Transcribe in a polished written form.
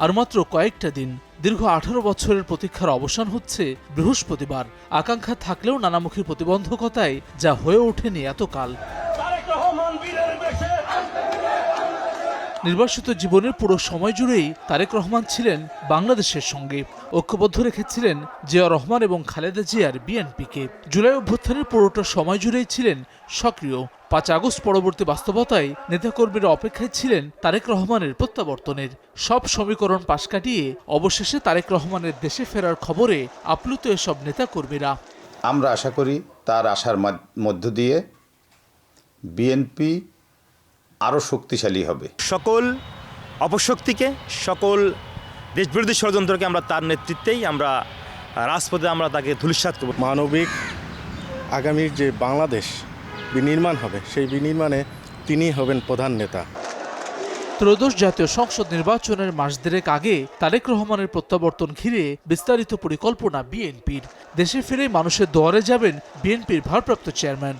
আর মাত্র কয়েকটা দিন, দীর্ঘ 18 বছরের প্রতীক্ষার অবসান হচ্ছে বৃহস্পতিবার। আকাঙ্ক্ষা থাকলেও নানামুখী প্রতিবন্ধকতায় যা হয়ে ওঠেনি এতকাল। নির্বাসিত জীবনের পুরো সময় জুড়েই তারেক রহমান ছিলেন বাংলাদেশের সঙ্গে। ঐক্যবদ্ধ রেখেছিলেন জিয়া রহমান এবং খালেদা জিয়ার বিএনপিকে। জুলাই অভ্যুত্থানের পুরোটা সময় জুড়েই ছিলেন সক্রিয়। 5 আগস্ট পরবর্তী বাস্তবতায় নেতাকর্মীরা অপেক্ষায় ছিলেন তারেক রহমানের প্রত্যাবর্তনের। সব সমীকরণ পাশ কাটিয়ে অবশেষে তারেক রহমানের দেশে ফেরার খবরে আপ্লুত এসব নেতাকর্মীরা। আমরা আশা করি তার আশার মধ্য দিয়ে বিএনপি আরও শক্তিশালী হবে। সকল অপশক্তিকে, সকল দেশবিরোধী ষড়যন্ত্রকে আমরা তার নেতৃত্বেই আমরা রাজপথে আমরা তাকে ধূলিসাৎ করব। মানবিক আগামীর যে বাংলাদেশ বিনির্মাণ হবে, সেই বিনির্মাণে তিনি হবেন প্রধান নেতা। ত্রয়োদশ জাতীয় সংসদ নির্বাচনের মাস দেড়েক আগে তারেক রহমানের প্রত্যাবর্তন ঘিরে বিস্তারিত পরিকল্পনা বিএনপির। দেশে ফিরে মানুষের দুয়ারে যাবেন বিএনপির ভারপ্রাপ্ত চেয়ারম্যান।